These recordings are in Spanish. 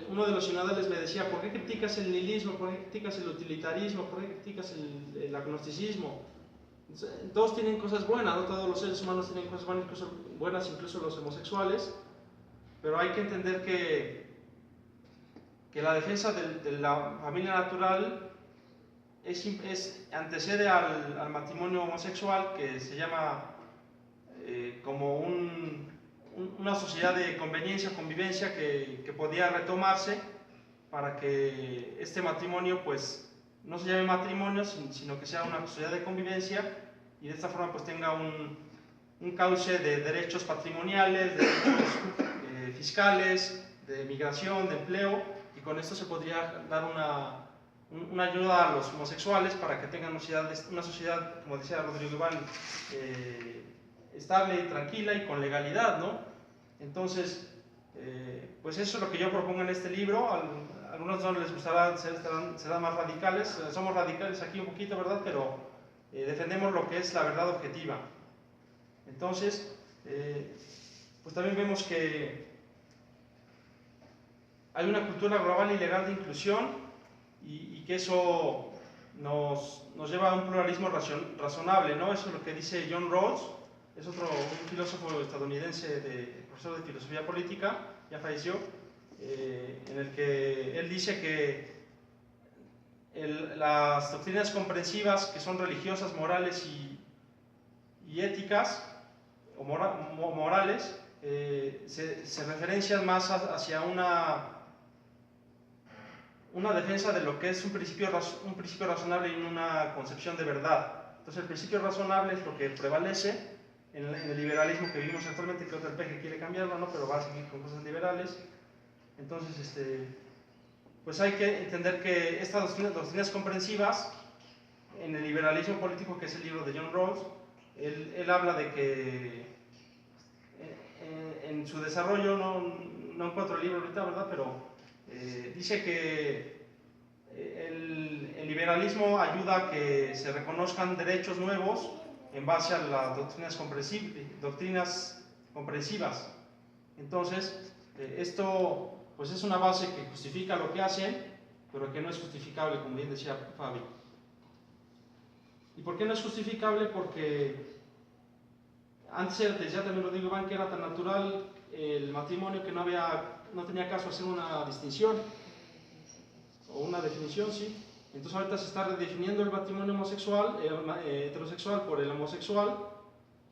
uno de los sinodales me decía, ¿por qué criticas el nihilismo? ¿Por qué criticas el utilitarismo? ¿Por qué criticas el agnosticismo? Todos tienen cosas buenas, ¿no? Todos los seres humanos tienen cosas buenas, incluso los homosexuales, pero hay que entender que la defensa de la familia natural antecede al matrimonio homosexual, que se llama como una sociedad de conveniencia, convivencia que podía retomarse para que este matrimonio pues no se llame matrimonio, sino que sea una sociedad de convivencia, y de esta forma pues tenga un cauce de derechos patrimoniales, derechos fiscales, de migración, de empleo, y con esto se podría dar una ayuda a los homosexuales para que tengan una sociedad, como decía Rodrigo Iván, estable y tranquila y con legalidad, ¿no? Entonces, pues eso es lo que yo propongo en este libro. A algunos no les gustará, serán más radicales, somos radicales aquí un poquito, ¿verdad? Pero defendemos lo que es la verdad objetiva. Entonces, pues también vemos que hay una cultura global y legal de inclusión, y que eso nos lleva a un pluralismo razonable, ¿no? Eso es lo que dice John Rawls, es un filósofo estadounidense, profesor de filosofía política, ya falleció, en el que él dice que las doctrinas comprensivas, que son religiosas, morales y éticas, o morales, se referencian más hacia una defensa de lo que es un principio razonable y una concepción de verdad. Entonces el principio razonable es lo que prevalece en el liberalismo que vivimos actualmente. Creo que el PG quiere cambiarlo, ¿no? Pero va a seguir con cosas liberales. Entonces, pues hay que entender que estas doctrinas comprensivas, en el liberalismo político, que es el libro de John Rawls, él habla de que en su desarrollo, no encuentro el libro ahorita, ¿verdad? Pero dice que el liberalismo ayuda a que se reconozcan derechos nuevos en base a las doctrinas comprensivas. Entonces, esto pues es una base que justifica lo que hacen, pero que no es justificable, como bien decía Fabi. ¿Y por qué no es justificable? Porque antes decía también Rodrigo Iván que era tan natural el matrimonio que no tenía caso hacer una distinción o una definición, ¿sí? Entonces ahorita se está redefiniendo el matrimonio heterosexual por el homosexual,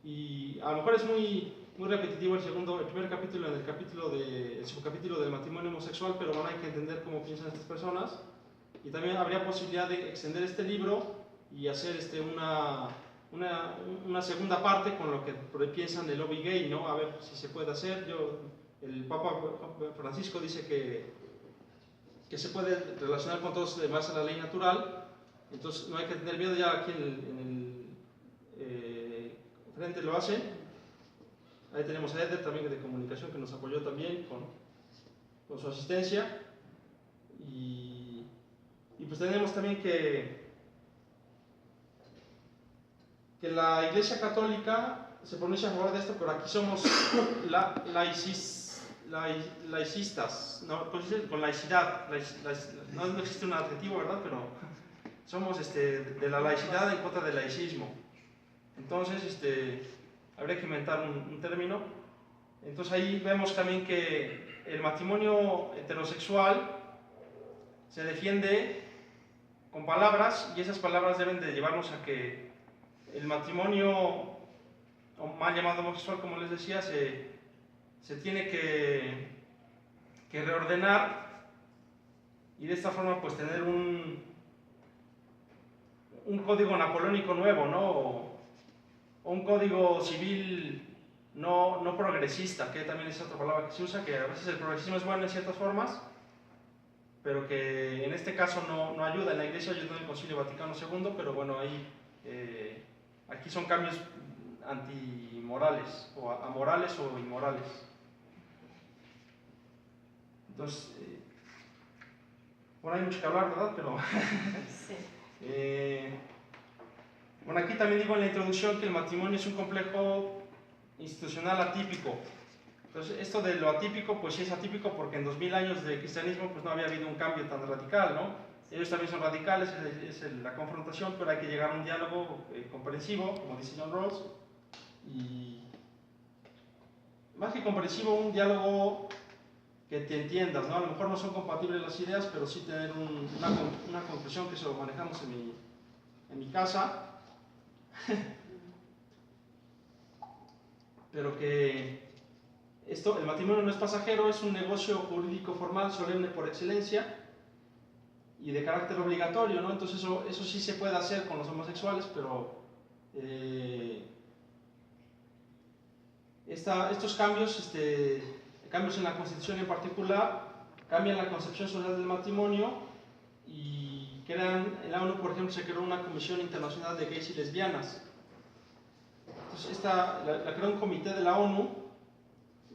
y a lo mejor es muy repetitivo el primer capítulo el subcapítulo del matrimonio homosexual, pero bueno, hay que entender cómo piensan estas personas, y también habría posibilidad de extender este libro y hacer una segunda parte con lo que piensan del lobby gay, ¿no? A ver si se puede hacer. El Papa Francisco dice que se puede relacionar con todos en base a la ley natural, entonces no hay que tener miedo, ya aquí en el frente lo hace. Ahí tenemos a Eder también de comunicación, que nos apoyó también con su asistencia, y pues tenemos también que la Iglesia Católica se pronuncia a favor de esto, pero aquí somos laicistas, ¿no? Con laicidad, no existe un adjetivo, ¿verdad? Pero somos de la laicidad en contra del laicismo. Entonces, habría que inventar un término. Entonces ahí vemos también que el matrimonio heterosexual se defiende con palabras, y esas palabras deben de llevarnos a que el matrimonio, o mal llamado homosexual, como les decía, se tiene que reordenar, y de esta forma pues tener un código napoleónico nuevo, ¿no? O un código civil no progresista, que también es otra palabra que se usa, que a veces el progresismo es bueno en ciertas formas, pero que en este caso no ayuda. En la Iglesia ayudó en el Concilio Vaticano II, pero bueno, ahí aquí son cambios antimorales, o amorales o inmorales. Entonces, bueno, hay mucho que hablar, ¿verdad? Pero sí. Bueno, aquí también digo en la introducción que el matrimonio es un complejo institucional atípico. Entonces, esto de lo atípico, pues sí es atípico porque en 2000 años de cristianismo pues no había habido un cambio tan radical, ¿no? Ellos también son radicales, es la confrontación, pero hay que llegar a un diálogo comprensivo, como dice John Rawls, y más que comprensivo, un diálogo que te entiendas, ¿no? A lo mejor no son compatibles las ideas, pero sí tener una conclusión, que eso lo manejamos en mi casa, pero que el matrimonio no es pasajero, es un negocio jurídico formal, solemne por excelencia y de carácter obligatorio, ¿no? Entonces eso sí se puede hacer con los homosexuales, pero estos cambios, cambios en la Constitución en particular, cambian la concepción social del matrimonio y crean, en la ONU, por ejemplo, se creó una Comisión Internacional de Gays y Lesbianas. Entonces, la creó un comité de la ONU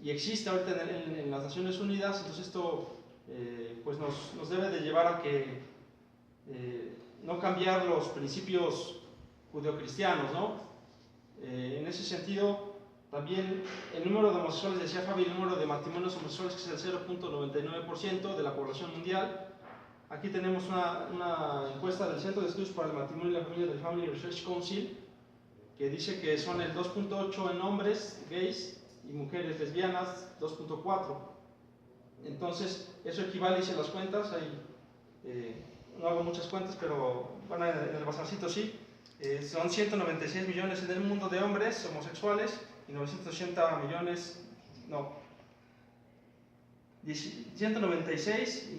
y existe ahorita en las Naciones Unidas. Entonces, esto pues nos debe de llevar a que no cambiar los principios judeocristianos, ¿no? En ese sentido, también el número de homosexuales, decía Fabi, el número de matrimonios homosexuales, que es el 0.99% de la población mundial. Aquí tenemos una encuesta del Centro de Estudios para el Matrimonio y la Familia del Family Research Council, que dice que son el 2.8 en hombres gays y mujeres lesbianas 2.4. Entonces, eso equivale, hice las cuentas, no hago muchas cuentas, pero bueno, en el bazarcito sí. Son 196 millones en el mundo de hombres homosexuales y 980 millones, no, 196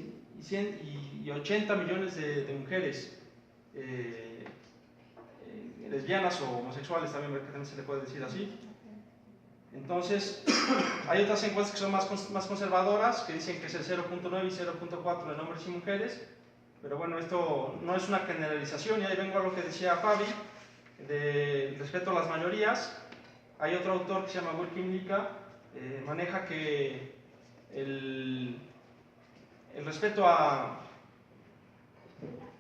y 80 millones de mujeres lesbianas o homosexuales, también se le puede decir así. Entonces, hay otras encuestas que son más conservadoras, que dicen que es el 0.9 y 0.4 en hombres y mujeres, pero bueno, esto no es una generalización, y ahí vengo a lo que decía Fabi, de respeto a las mayorías. Hay otro autor que se llama Wilkin Lika, maneja que el respeto a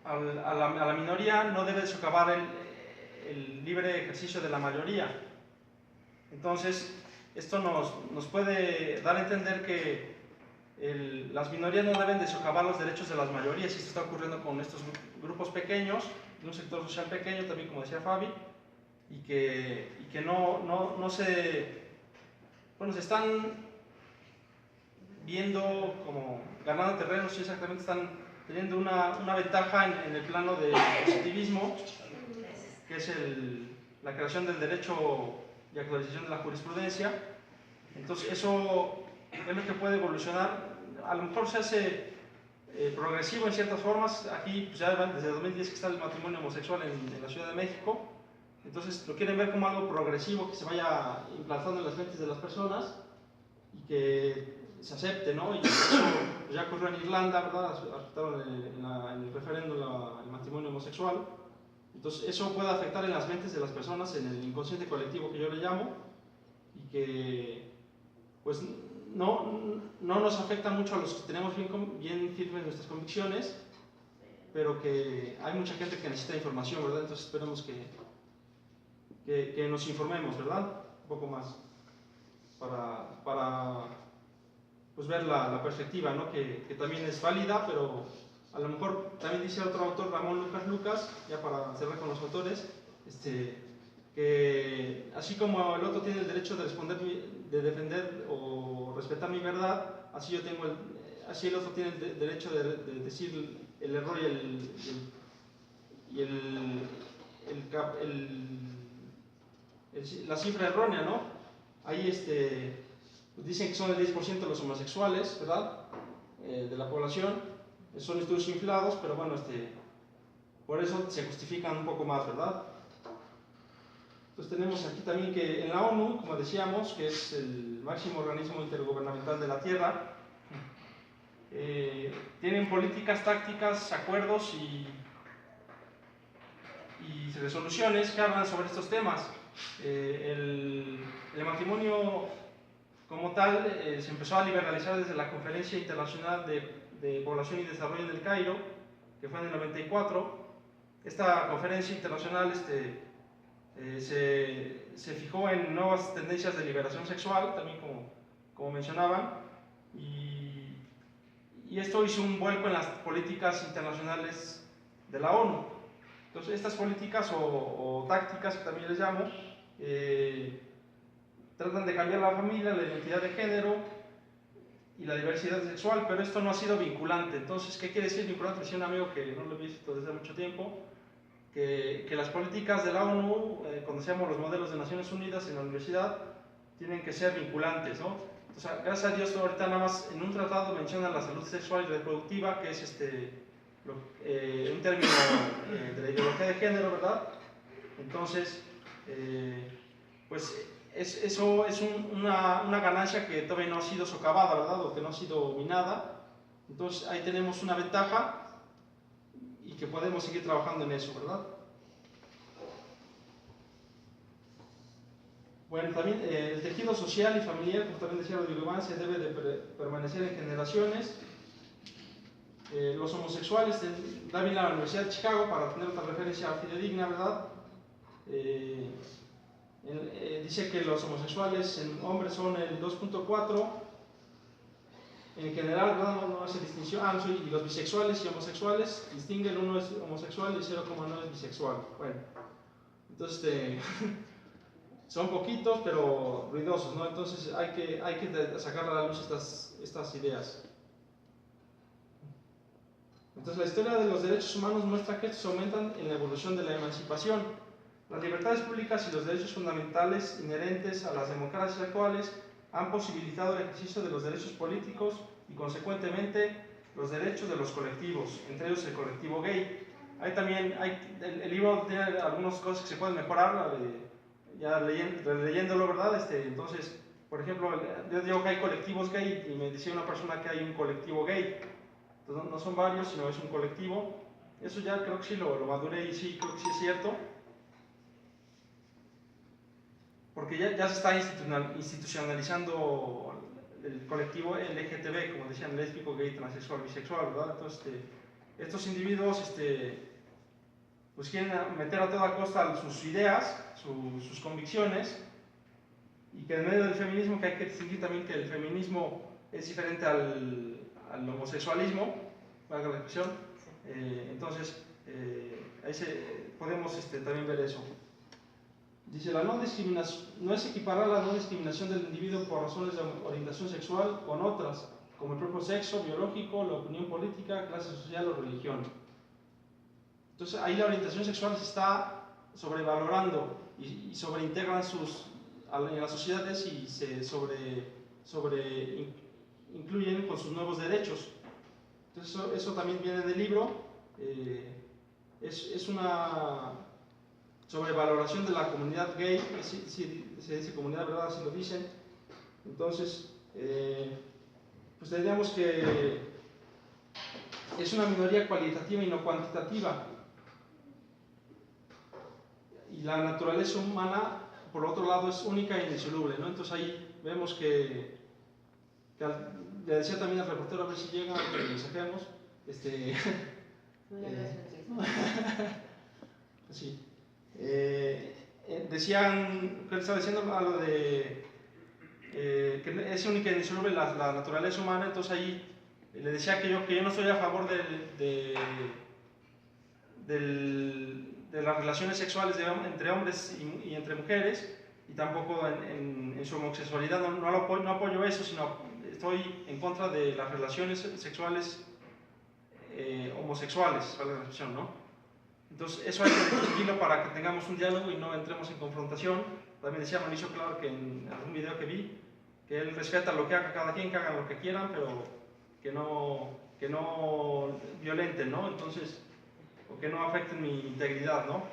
la minoría no debe socavar el libre ejercicio de la mayoría. Entonces, esto nos puede dar a entender que las minorías no deben de socavar los derechos de las mayorías, y esto está ocurriendo con estos grupos pequeños, de un sector social pequeño, también como decía Fabi, y que no se... Bueno, se están viendo como ganando terrenos, y exactamente están teniendo una ventaja en el plano del positivismo, que es la creación del derecho y actualización de la jurisprudencia. Entonces, eso es lo que puede evolucionar. A lo mejor se hace progresivo en ciertas formas. Aquí pues ya desde 2010 que está el matrimonio homosexual en la Ciudad de México. Entonces lo quieren ver como algo progresivo, que se vaya implantando en las mentes de las personas y que se acepte, ¿no? Y eso pues, ya ocurrió en Irlanda, ¿verdad? Aceptaron en el referéndum el matrimonio homosexual. Entonces eso puede afectar en las mentes de las personas, en el inconsciente colectivo que yo le llamo, y que pues no nos afecta mucho a los que tenemos bien firmes nuestras convicciones, pero que hay mucha gente que necesita información, ¿verdad? Entonces esperemos que nos informemos, ¿verdad? Un poco más para pues ver la perspectiva, ¿no? Que también es válida, pero a lo mejor también dice otro autor, Ramón Lucas, ya para cerrar con los autores, que así como el otro tiene el derecho de defender o respetar mi verdad, así así el otro tiene el derecho de decir el error y la cifra errónea, ¿no? Ahí pues dicen que son el 10% de los homosexuales, ¿verdad? De la población. Son estudios inflados, pero bueno, por eso se justifican un poco más, ¿verdad? Entonces tenemos aquí también que en la ONU, como decíamos, que es el máximo organismo intergubernamental de la Tierra, tienen políticas, tácticas, acuerdos y resoluciones que hablan sobre estos temas. El matrimonio como tal se empezó a liberalizar desde la Conferencia Internacional de Población y Desarrollo en el Cairo, que fue en el 94. Esta conferencia internacional se fijó en nuevas tendencias de liberación sexual, también como como mencionaban, y esto hizo un vuelco en las políticas internacionales de la ONU. Entonces, estas políticas o tácticas, que también les llamo, tratan de cambiar la familia, la identidad de género y la diversidad sexual, pero esto no ha sido vinculante. Entonces, ¿qué quiere decir vinculante? Decía un amigo que no lo he visto desde mucho tiempo, que las políticas de la ONU, cuando seamos los modelos de Naciones Unidas en la universidad, tienen que ser vinculantes, ¿no? Entonces, gracias a Dios, ahorita nada más en un tratado mencionan la salud sexual y reproductiva, que es un término de la ideología de género, ¿verdad? Entonces, pues eso es una ganancia que todavía no ha sido socavada, ¿verdad? O que no ha sido minada. Entonces, ahí tenemos una ventaja y que podemos seguir trabajando en eso, ¿verdad? Bueno, también el tejido social y familiar, como también decía Rodrigo Iván, se debe de permanecer en generaciones. Los homosexuales, también la Universidad de Chicago, para tener otra referencia fidedigna, ¿verdad? Dice que los homosexuales en hombres son el 2.4, en general, ¿verdad? No hace distinción. Y los bisexuales y homosexuales distinguen, uno es homosexual y 0,9 es bisexual. Bueno, entonces son poquitos pero ruidosos, ¿no? Entonces hay que sacar a la luz estas ideas. Entonces la historia de los derechos humanos muestra que estos aumentan en la evolución de la emancipación. Las libertades públicas y los derechos fundamentales inherentes a las democracias actuales han posibilitado el ejercicio de los derechos políticos y consecuentemente los derechos de los colectivos, entre ellos el colectivo gay. Ahí también el libro tiene algunas cosas que se pueden mejorar, ya leyéndolo, ¿verdad? Entonces, por ejemplo, yo digo que hay colectivos gay y me decía una persona que hay un colectivo gay. Entonces, no son varios, sino es un colectivo. Eso ya creo que sí lo maduré y sí, creo que sí es cierto. Porque ya se está institucionalizando el colectivo LGTB, como decían, lésbico, gay, transexual, bisexual, ¿verdad? Entonces, estos individuos pues quieren meter a toda costa sus ideas, sus convicciones, y que en medio del feminismo, que hay que distinguir también que el feminismo es diferente al homosexualismo, valga la expresión. Entonces, ahí podemos también ver eso. Dice, la no discriminación no es equiparar la no discriminación del individuo por razones de orientación sexual con otras, como el propio sexo, biológico, la opinión política, clase social o religión. Entonces, ahí la orientación sexual se está sobrevalorando y sobreintegran en las sociedades y se incluyen con sus nuevos derechos. Entonces, eso también viene del libro. Es una sobrevaloración de la comunidad gay, se dice comunidad, ¿verdad? Así lo dicen. Entonces, pues diríamos que es una minoría cualitativa y no cuantitativa. Y la naturaleza humana, por otro lado, es única e indisoluble, ¿no? Entonces ahí vemos que le decía también al reportero, a ver si llega, que lo saquemos. Sí. Decían, que él estaba diciendo algo de que es única e indisoluble la naturaleza humana. Entonces ahí le decía que yo no estoy a favor de las relaciones sexuales entre hombres y entre mujeres, y tampoco en su homosexualidad, no apoyo eso, sino estoy en contra de las relaciones sexuales homosexuales, vale la expresión, ¿no? Entonces eso hay que distinguirlo para que tengamos un diálogo y no entremos en confrontación. También decía Mauricio Clark en algún video que vi, que él respeta lo que haga cada quien, que hagan lo que quieran, pero que no violenten, ¿no? Entonces, o que no afecten mi integridad, ¿no?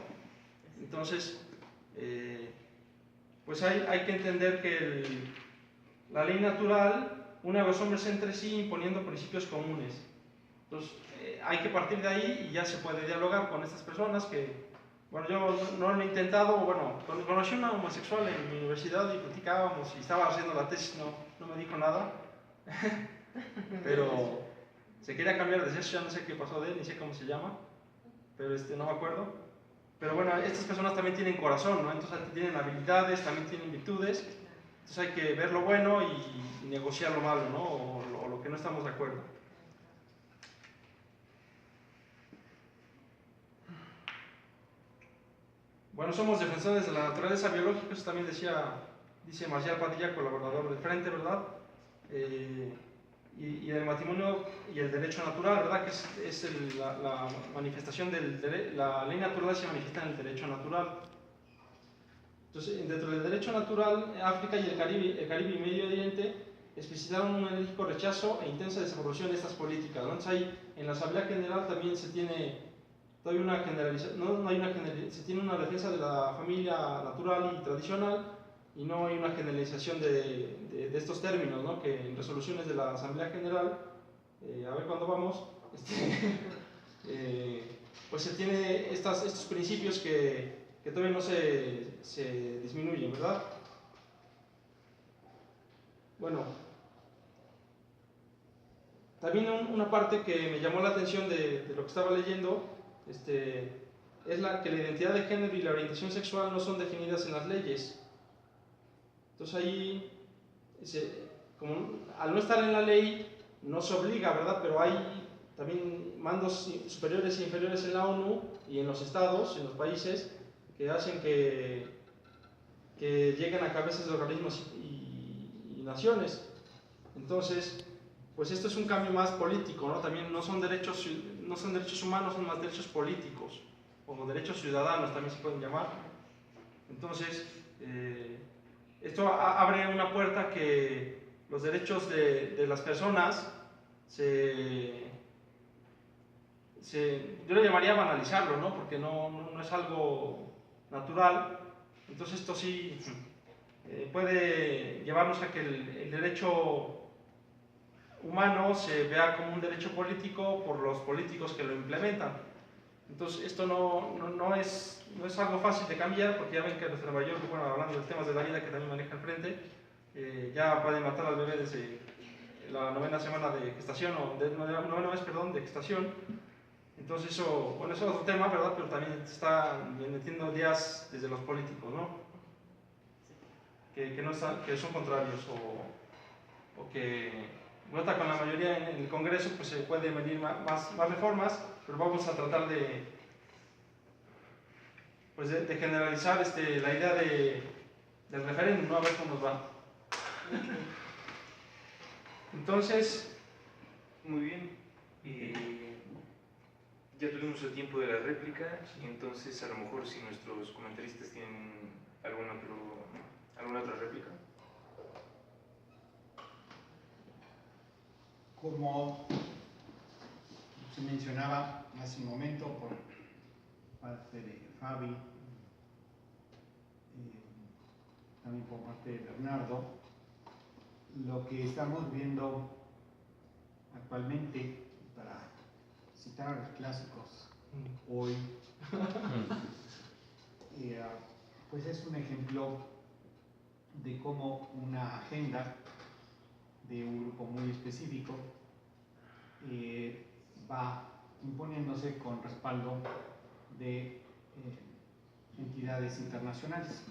Entonces, pues hay que entender que la ley natural une a los hombres entre sí imponiendo principios comunes. Entonces, hay que partir de ahí y ya se puede dialogar con estas personas que, bueno, yo no lo he intentado. Bueno, conocí a una homosexual en mi universidad y platicábamos y estaba haciendo la tesis, no me dijo nada, pero se quería cambiar de sexo, ya no sé qué pasó de él, ni sé cómo se llama, pero no me acuerdo. Pero bueno, estas personas también tienen corazón, ¿no? Entonces tienen habilidades, también tienen virtudes, Entonces hay que ver lo bueno y negociar lo malo, ¿no? O lo que no estamos de acuerdo. Bueno, somos defensores de la naturaleza biológica, eso también dice Marcial Padilla, colaborador del Frente, ¿verdad? Y el matrimonio y el derecho natural, ¿verdad? Que es la manifestación la ley natural se manifiesta en el derecho natural. Entonces, dentro del derecho natural, África y el Caribe y Medio Oriente explicitaron un enérgico rechazo e intensa desaprobación de estas políticas, ¿no? Entonces, ahí, en la Asamblea General también se tiene todavía una generalización, no hay se tiene una defensa de la familia natural y tradicional, y no hay una generalización de estos términos, ¿no? Que en resoluciones de la Asamblea General, a ver cuándo vamos, pues se tiene estos principios que todavía no se disminuyen, ¿verdad? Bueno, también una parte que me llamó la atención de lo que estaba leyendo, es que la identidad de género y la orientación sexual no son definidas en las leyes. Entonces ahí, al no estar en la ley, no se obliga, ¿verdad? Pero hay también mandos superiores e inferiores en la ONU y en los estados, en los países, que hacen que lleguen a cabezas de organismos y naciones. Entonces, pues esto es un cambio más político, ¿no? También no son derechos humanos, son más derechos políticos, o derechos ciudadanos también se pueden llamar. Entonces, esto abre una puerta que los derechos de las personas yo le llamaría banalizarlo, ¿no? Porque no es algo natural. Entonces esto sí puede llevarnos a que el derecho humano se vea como un derecho político por los políticos que lo implementan. Entonces esto no es algo fácil de cambiar, porque ya ven que desde Nueva York, bueno, hablando de los temas de la vida que también maneja el Frente, ya pueden matar al bebé desde la 9ª semana de gestación, o de 9ª mes, perdón, de gestación. Entonces eso, bueno, eso es otro tema, ¿verdad? Pero también está metiendo ideas desde los políticos, ¿no? Que son contrarios o que vota con la mayoría en el Congreso, pues se pueden venir más reformas, pero vamos a tratar de generalizar la idea del referéndum, ¿no? A ver cómo nos va. Entonces, muy bien. Ya tuvimos el tiempo de la réplica, entonces a lo mejor si nuestros comentaristas tienen alguna otra réplica. Como se mencionaba hace un momento por parte de Fabi, también por parte de Bernardo, lo que estamos viendo actualmente, para citar a los clásicos, hoy, pues es un ejemplo de cómo una agenda de un grupo muy específico va imponiéndose con respaldo de entidades internacionales.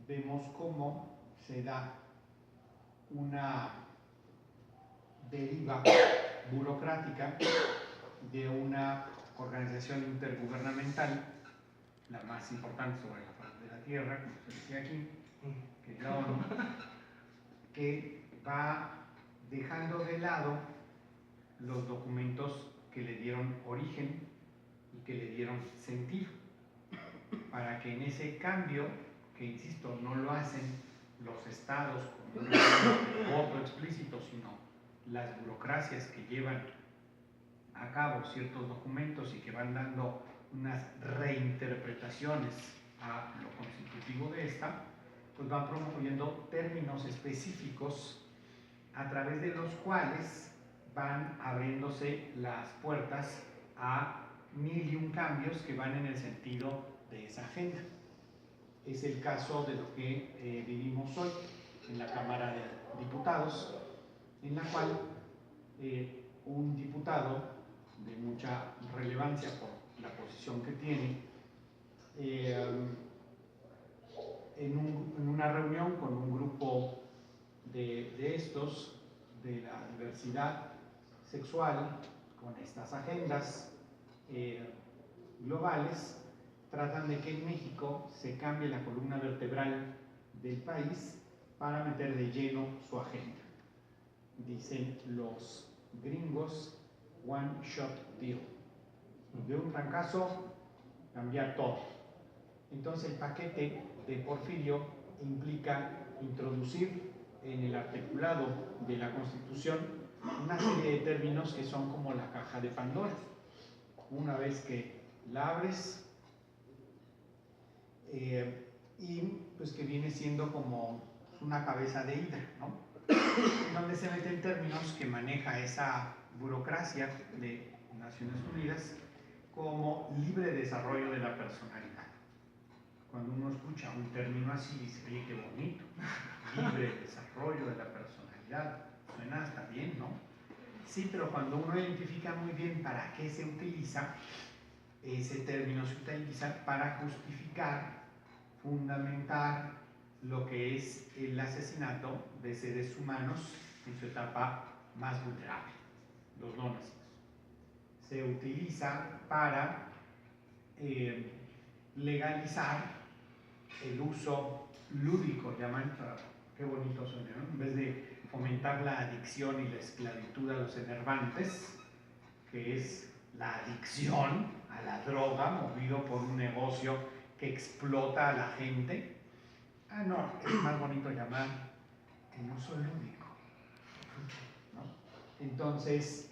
Vemos cómo se da una deriva burocrática de una organización intergubernamental, la más importante sobre la faz de la Tierra, como se decía aquí, que es la ONU, que va dejando de lado los documentos que le dieron origen y que le dieron sentido, para que en ese cambio, que insisto, no lo hacen los estados con un voto explícito, sino las burocracias que llevan a cabo ciertos documentos y que van dando unas reinterpretaciones a lo constitutivo de esta, pues van promoviendo términos específicos a través de los cuales van abriéndose las puertas a mil y un cambios que van en el sentido de esa agenda. Es el caso de lo que vivimos hoy en la Cámara de Diputados, en la cual un diputado de mucha relevancia por la posición que tiene, en una reunión con un grupo de estos, de la diversidad sexual, con estas agendas globales, tratan de que en México se cambie la columna vertebral del país para meter de lleno su agenda. Dicen los gringos, one shot deal. De un trancazo, cambiar todo. Entonces el paquete de Porfirio implica introducir en el articulado de la Constitución una serie de términos que son como la caja de Pandora. Una vez que la abres, y pues que viene siendo como una cabeza de hidra, ¿no? En donde se meten términos que maneja esa burocracia de Naciones Unidas como libre desarrollo de la personalidad. Cuando uno escucha un término así, dice, oye, qué bonito, libre desarrollo de la personalidad, suena hasta bien, ¿no? Sí, pero cuando uno identifica muy bien para qué se utiliza, ese término se utiliza para justificar, fundamentar lo que es el asesinato de seres humanos en su etapa más vulnerable, los no nacidos. Se utiliza para legalizar el uso lúdico, llaman, qué bonito suena, ¿no? En vez de fomentar la adicción y la esclavitud a los enervantes, que es la adicción a la droga, movido por un negocio que explota a la gente. Ah, no, es más bonito llamar el uso lúdico, ¿no? Entonces,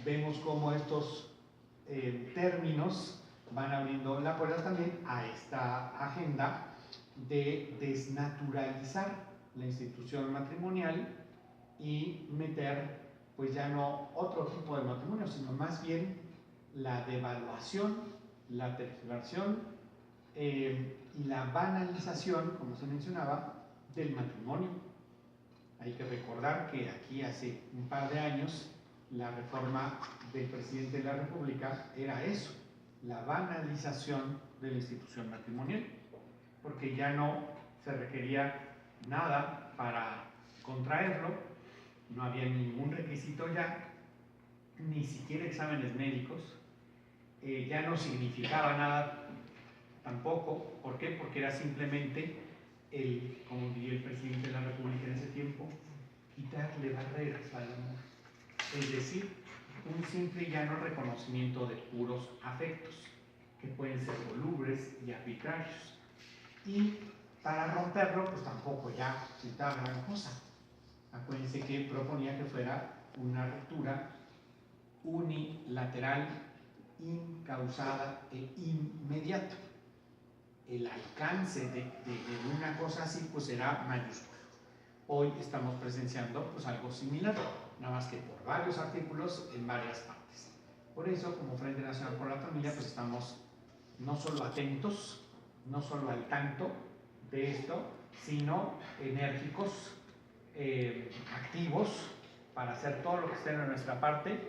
vemos cómo estos términos van abriendo la puerta también a esta agenda de desnaturalizar la institución matrimonial y meter, pues ya no otro tipo de matrimonio, sino más bien la devaluación, la tergiversación y la banalización, como se mencionaba, del matrimonio. Hay que recordar que aquí hace un par de años la reforma del presidente de la República era eso, la banalización de la institución matrimonial, porque ya no se requería nada para contraerlo, no había ningún requisito ya, ni siquiera exámenes médicos, ya no significaba nada tampoco. ¿Por qué? Porque era simplemente, como diría el presidente de la República en ese tiempo, quitarle barreras al amor. Es decir, un simple y llano reconocimiento de puros afectos, que pueden ser volubres y arbitrarios. Y para romperlo, pues tampoco ya citaba gran cosa. Acuérdense que proponía que fuera una ruptura unilateral, incausada e inmediata. El alcance de una cosa así pues será mayúsculo. Hoy estamos presenciando pues algo similar, nada más que por varios artículos en varias partes. Por eso, como Frente Nacional por la Familia, pues estamos no solo atentos, no solo al tanto de esto, sino enérgicos, activos, para hacer todo lo que esté en nuestra parte,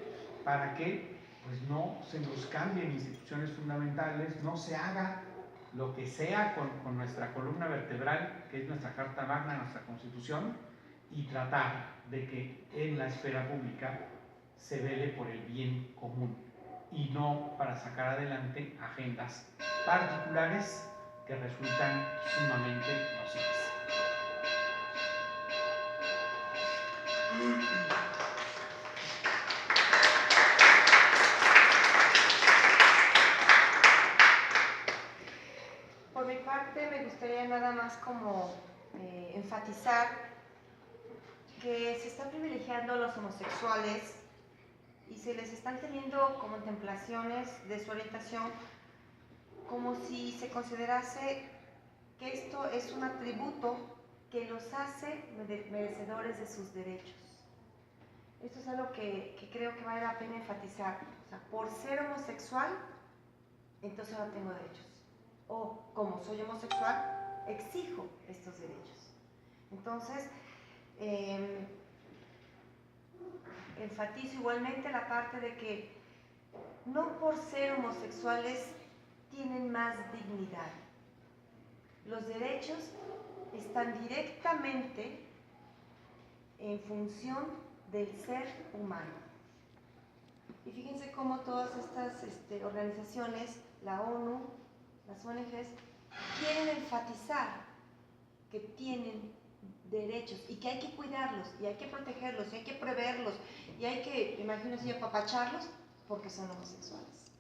para que pues no se nos cambien instituciones fundamentales, no se haga lo que sea con nuestra columna vertebral, que es nuestra Carta Magna, nuestra Constitución, y tratar de que en la esfera pública se vele por el bien común y no para sacar adelante agendas particulares que resultan sumamente nocivas. Por mi parte, me gustaría nada más como enfatizar que se está privilegiando a los homosexuales y se les están teniendo contemplaciones de su orientación como si se considerase que esto es un atributo que los hace merecedores de sus derechos. Esto es algo que creo que vale la pena enfatizar. O sea, por ser homosexual, entonces no tengo derechos. O como soy homosexual, exijo estos derechos. Entonces, enfatizo igualmente la parte de que no por ser homosexuales tienen más dignidad. los derechos están directamente en función del ser humano. Y fíjense cómo todas estas organizaciones, la ONU, las ONGs, quieren enfatizar que tienen derechos y que hay que cuidarlos, y hay que protegerlos, y hay que preverlos, y hay que, imagino así, apapacharlos porque son homosexuales.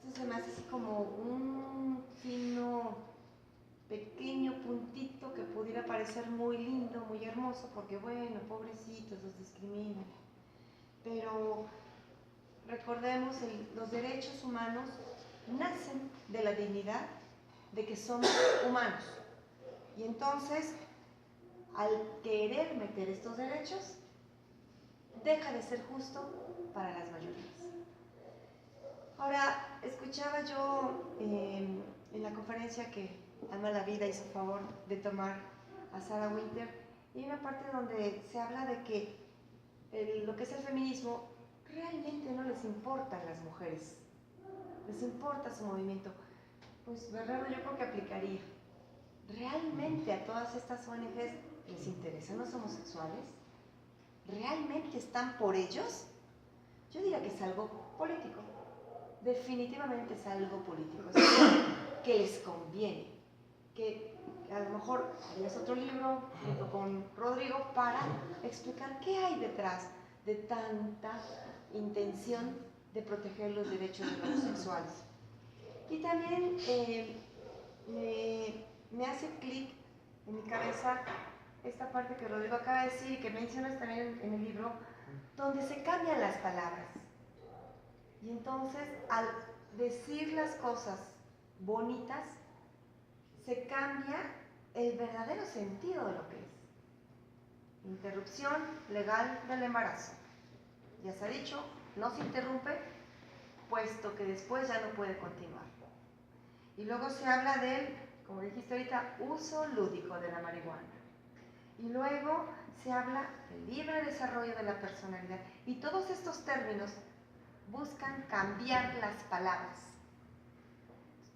Esto se me hace así como un fino, pequeño puntito que pudiera parecer muy lindo, muy hermoso, porque bueno, pobrecitos, los discriminan. Pero recordemos, los derechos humanos nacen de la dignidad de que somos humanos. Y entonces, al querer meter estos derechos, deja de ser justo para las mayorías. Ahora, escuchaba yo en la conferencia que Alma la Vida hizo favor de tomar a Sarah Winter, y hay una parte donde se habla de que lo que es el feminismo realmente no les importa a las mujeres, les importa su movimiento. Pues Bernardo, yo creo que aplicaría. ¿Realmente a todas estas ONGs les interesan los homosexuales? ¿Realmente están por ellos? Yo diría que es algo político. Definitivamente es algo político. Es algo que les conviene. Que a lo mejor harías otro libro junto con Rodrigo para explicar qué hay detrás de tanta intención de proteger los derechos de los homosexuales. Y también me hace clic en mi cabeza esta parte que Rodrigo acaba de decir y que mencionas también en el libro, donde se cambian las palabras. Y entonces, al decir las cosas bonitas, se cambia el verdadero sentido de lo que es. Interrupción legal del embarazo. Ya se ha dicho, no se interrumpe, puesto que después ya no puede continuar. Y luego se habla del, como dijiste ahorita, uso lúdico de la marihuana. Y luego se habla del libre desarrollo de la personalidad. Y todos estos términos buscan cambiar las palabras.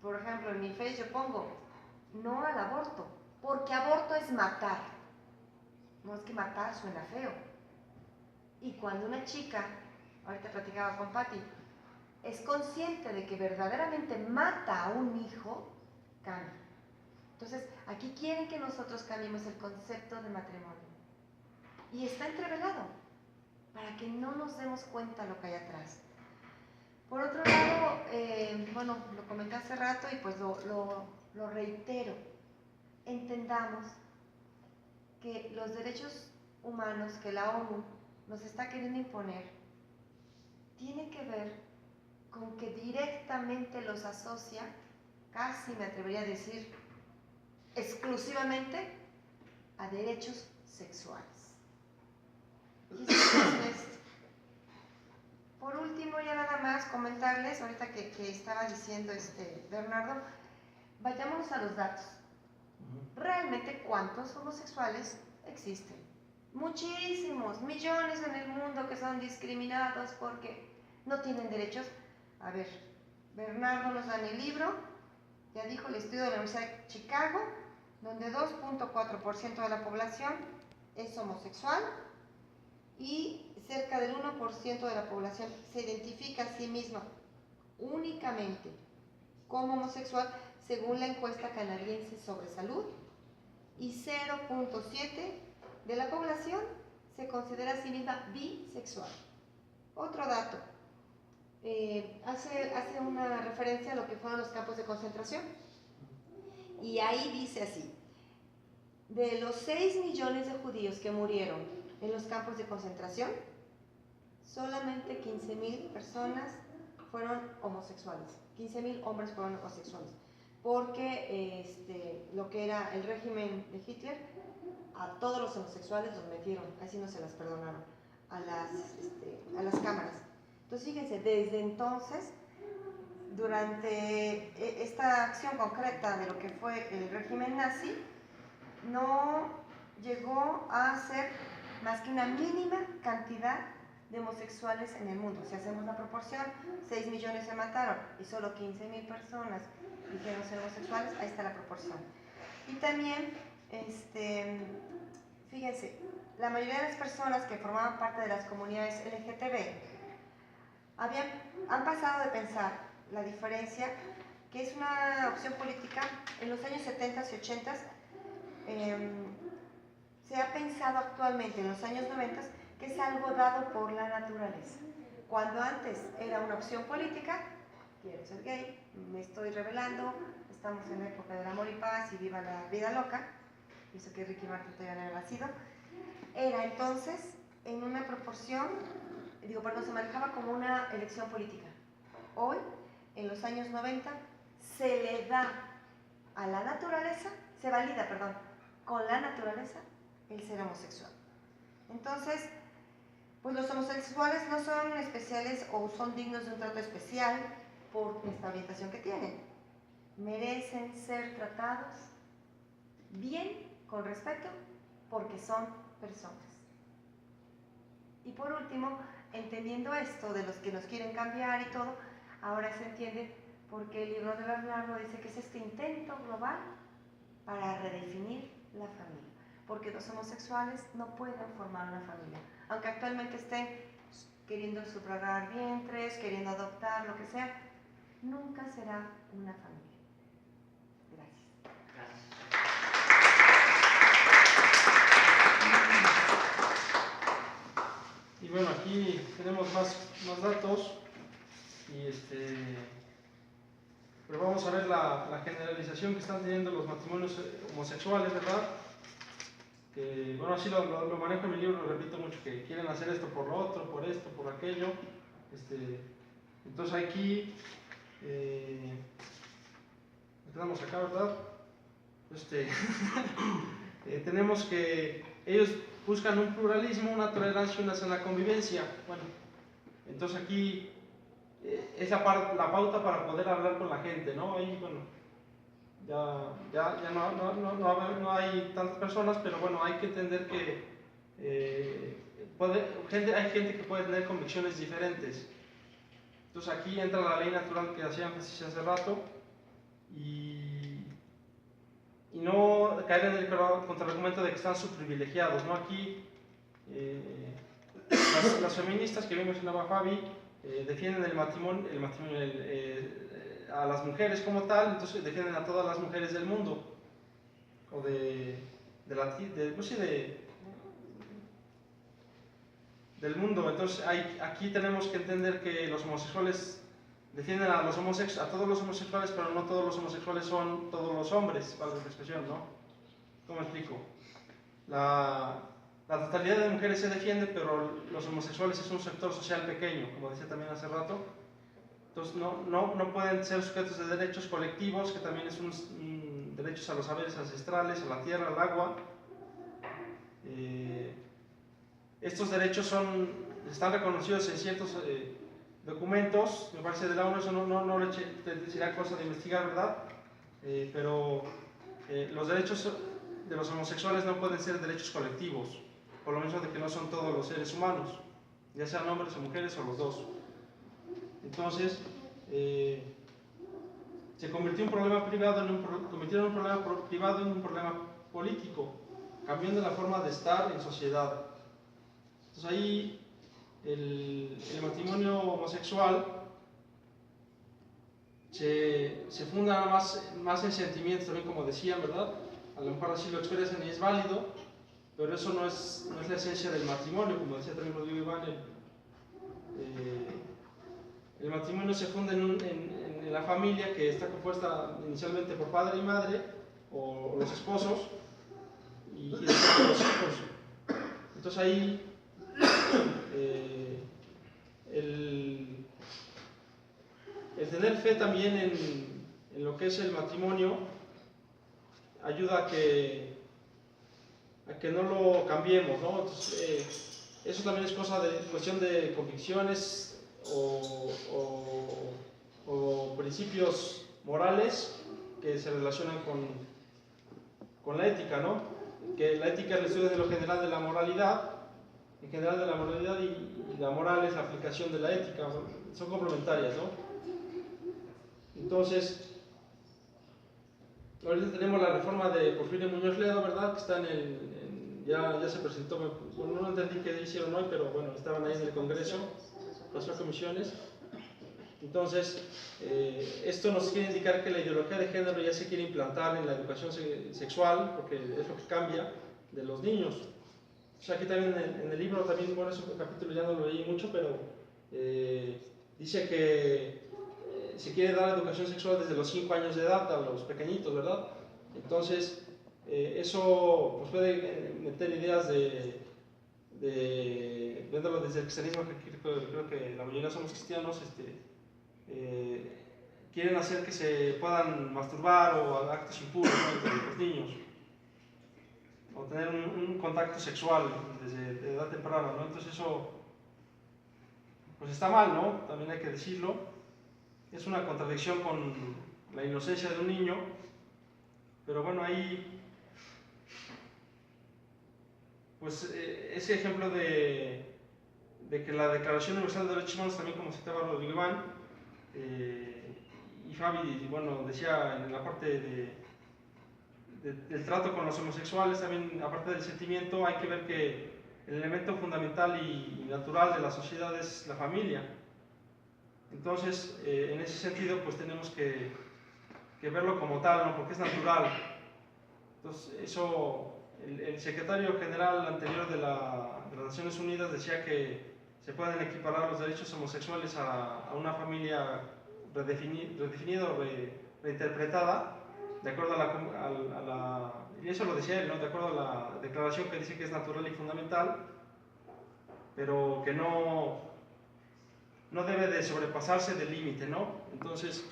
Por ejemplo, en mi Face yo pongo no al aborto, porque aborto es matar. No es que matar suena feo. Y cuando una chica, ahorita platicaba con Patti, es consciente de que verdaderamente mata a un hijo, cambia. Entonces, aquí quieren que nosotros cambiemos el concepto de matrimonio. Y está entrevelado, para que no nos demos cuenta lo que hay atrás. Por otro lado, bueno, lo comenté hace rato y pues lo reitero. Entendamos que los derechos humanos que la ONU nos está queriendo imponer tiene que ver con que directamente los asocia, casi me atrevería a decir, exclusivamente a derechos sexuales. Y entonces, por último, ya nada más comentarles, ahorita que estaba diciendo Bernardo, vayámonos a los datos. Realmente, ¿cuántos homosexuales existen? Muchísimos, millones en el mundo que son discriminados porque no tienen derechos. A ver, Bernardo nos da en el libro, ya dijo el estudio de la Universidad de Chicago, donde 2.4% de la población es homosexual y cerca del 1% de la población se identifica a sí misma únicamente como homosexual, según la encuesta canadiense sobre salud, y 0.7% de la población se considera a sí misma bisexual. Otro dato, hace una referencia a lo que fueron los campos de concentración, y ahí dice así: de los 6 millones de judíos que murieron en los campos de concentración, solamente 15,000 personas fueron homosexuales, 15,000 hombres fueron homosexuales, porque lo que era el régimen de Hitler, a todos los homosexuales los metieron, así no se las perdonaron, a las cámaras. Entonces fíjense, desde entonces, durante esta acción concreta de lo que fue el régimen nazi, no llegó a ser más que una mínima cantidad de homosexuales en el mundo. Si hacemos la proporción, 6 millones se mataron y solo 15.000 personas dijeron ser homosexuales, ahí está la proporción. Y también, fíjense, la mayoría de las personas que formaban parte de las comunidades LGTB han pasado de pensar la diferencia, que es una opción política, en los años 70 y 80 se ha pensado actualmente, en los años 90, que es algo dado por la naturaleza. Cuando antes era una opción política, quiero ser gay, me estoy revelando, estamos en la época del amor y paz y viva la vida loca, eso que Ricky Martin todavía no había nacido, era entonces en una proporción, se manejaba como una elección política. Hoy, en los años 90, se le da a la naturaleza, se valida, con la naturaleza el ser homosexual. Entonces, pues los homosexuales no son especiales o son dignos de un trato especial por esta orientación que tienen. Merecen ser tratados bien, con respeto, porque son personas. Y por último, entendiendo esto de los que nos quieren cambiar y todo, ahora se entiende por qué el libro de Bernardo dice que es este intento global para redefinir la familia. Porque los homosexuales no pueden formar una familia. Aunque actualmente estén queriendo sufragar vientres, queriendo adoptar, lo que sea, nunca será una familia. Gracias. Y bueno, aquí tenemos más datos y pero vamos a ver la generalización que están teniendo los matrimonios homosexuales, ¿verdad? Que, bueno, así lo manejo en mi libro, lo repito mucho, que quieren hacer esto por lo otro, por esto, por aquello. Entonces aquí, empezamos acá, ¿verdad? Tenemos que ellos buscan un pluralismo, una tolerancia y una sana convivencia. Bueno, entonces aquí es la pauta para poder hablar con la gente, ¿no? Ahí, bueno, ya no hay tantas personas, pero bueno, hay que entender que hay gente que puede tener convicciones diferentes. Entonces aquí entra la ley natural que hacía énfasis hace rato y no caer en el contraargumento de que están subprivilegiados, ¿no? Aquí las feministas que bien mencionaba Fabi defienden el matrimonio a las mujeres como tal, entonces defienden a todas las mujeres del mundo o del mundo. Entonces aquí tenemos que entender que los homosexuales defienden a todos los homosexuales, pero no todos los homosexuales son todos los hombres, valga la expresión, ¿no? ¿Cómo explico? La totalidad de mujeres se defiende, pero los homosexuales es un sector social pequeño, como decía también hace rato. Entonces no pueden ser sujetos de derechos colectivos, que también es derechos a los saberes ancestrales, a la tierra, al agua. Estos derechos están reconocidos en ciertos documentos, me parece de la ONU, eso no será cosa de investigar, ¿verdad? Pero los derechos de los homosexuales no pueden ser derechos colectivos, por lo menos de que no son todos los seres humanos, ya sean hombres o mujeres o los dos. Entonces, se convirtió un problema privado convirtieron un problema privado en un problema político, cambiando la forma de estar en sociedad. Entonces ahí el matrimonio homosexual se funda más en sentimientos también, como decían, ¿verdad? A lo mejor así lo expresan y es válido, pero eso no es la esencia del matrimonio, como decía también Rodrigo Iván. El matrimonio se funda en la familia, que está compuesta inicialmente por padre y madre, o los esposos, y después los hijos. Entonces ahí el tener fe también en lo que es el matrimonio ayuda a que no lo cambiemos, ¿no? Entonces, eso también es cuestión de convicciones o principios morales que se relacionan con la ética, ¿no? Que la ética es el estudio de lo general de la moralidad, en general de la moralidad y la moral es la aplicación de la ética, son complementarias, ¿no? Entonces, ahorita tenemos la reforma de Porfirio Muñoz Ledo, ¿verdad? Que está ya se presentó, bueno, no entendí qué hicieron hoy, pero bueno, estaban ahí en el Congreso, pasó a comisiones. Entonces, esto nos quiere indicar que la ideología de género ya se quiere implantar en la educación sexual, porque es lo que cambia de los niños. O sea, aquí también en el libro, también, bueno, ese capítulo ya no lo leí mucho, pero dice que se quiere dar educación sexual desde los 5 años de edad a los pequeñitos, ¿verdad? Entonces, eso pues, puede meter ideas viéndolo desde el cristianismo, que creo que la mayoría somos cristianos, quieren hacer que se puedan masturbar o actos impuros, ¿no?, entre los niños, o tener un contacto sexual desde edad temprana, ¿no? Entonces eso pues está mal, ¿no? También hay que decirlo. Es una contradicción con la inocencia de un niño, pero bueno, ahí pues ese ejemplo de que la Declaración Universal de Derechos Humanos, también como citaba Rodrigo Iván y Fabi, bueno, decía en la parte del trato con los homosexuales, también aparte del sentimiento, hay que ver que el elemento fundamental y natural de la sociedad es la familia. Entonces, en ese sentido, pues tenemos que verlo como tal, ¿no?, porque es natural. Entonces, eso, el secretario general anterior de las Naciones Unidas decía que se pueden equiparar los derechos homosexuales a una familia redefinida o reinterpretada, de acuerdo y eso lo decía él, ¿no?, de acuerdo a la declaración que dice que es natural y fundamental, pero que no debe de sobrepasarse del límite, ¿no? Entonces,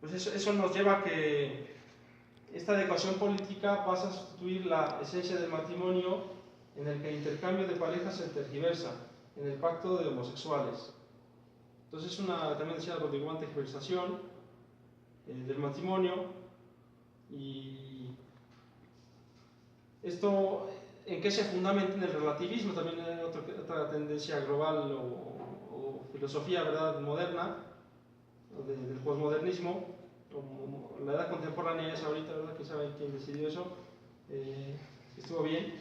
pues eso nos lleva a que esta adecuación política pasa a sustituir la esencia del matrimonio, en el que el intercambio de parejas se tergiversa en el pacto de homosexuales. Entonces, también decía Rodrigo, una tergiversación del matrimonio. Y esto, ¿en qué se fundamenta? En el relativismo, también hay otra tendencia global o filosofía, ¿verdad?, moderna, del posmodernismo, o la edad contemporánea es ahorita, ¿verdad?, que sabe quién decidió eso, estuvo bien.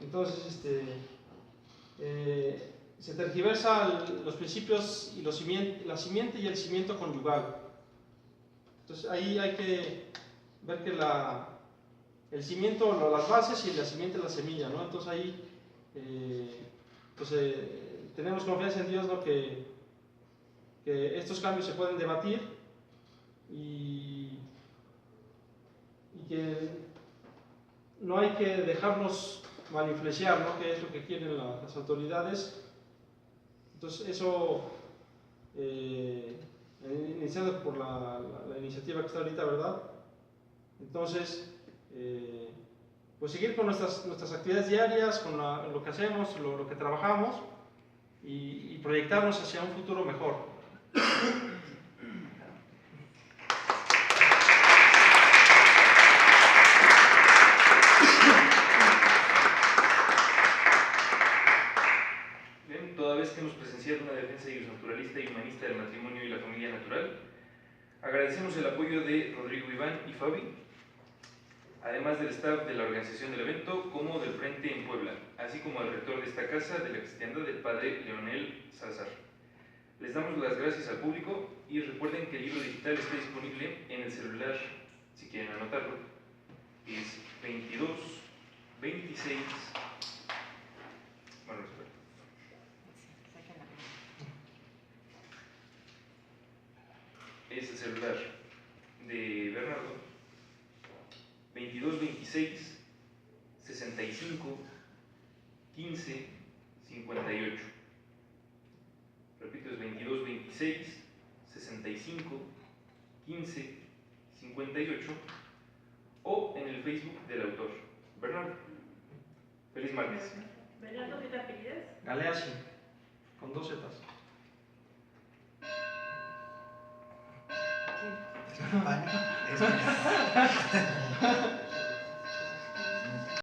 Entonces, se tergiversa los principios y la simiente y el cimiento conyugal. Entonces ahí hay que ver que el cimiento, las bases, y la simiente, la semilla, ¿no? Entonces ahí pues, tenemos confianza en Dios, ¿no?, que estos cambios se pueden debatir y que no hay que dejarnos malinfluenciar, ¿no?, que es lo que quieren las autoridades. Entonces eso, iniciado por la iniciativa que está ahorita, ¿verdad? Entonces, pues seguir con nuestras actividades diarias, con lo que hacemos, lo que trabajamos, y proyectarnos hacia un futuro mejor. Bien, toda vez que hemos presenciado una defensa naturalista y humanista del matrimonio y la familia natural, agradecemos el apoyo de Rodrigo Iván y Fabi, además del staff de la organización del evento, como del Frente en Puebla, así como al rector de esta casa de la cristiandad, el padre Leonel Salazar. Les damos las gracias al público y recuerden que el libro digital está disponible en el celular, si quieren anotarlo. Es 22 26. Bueno, espera. Es el celular de Bernardo. 22 26 65 15 58. Repito, es 22 26 65 15 58, o en el Facebook del autor. Bernardo, feliz martes. Bernardo, ¿qué te apellidas? Galeazzi, con 2 zetas. Es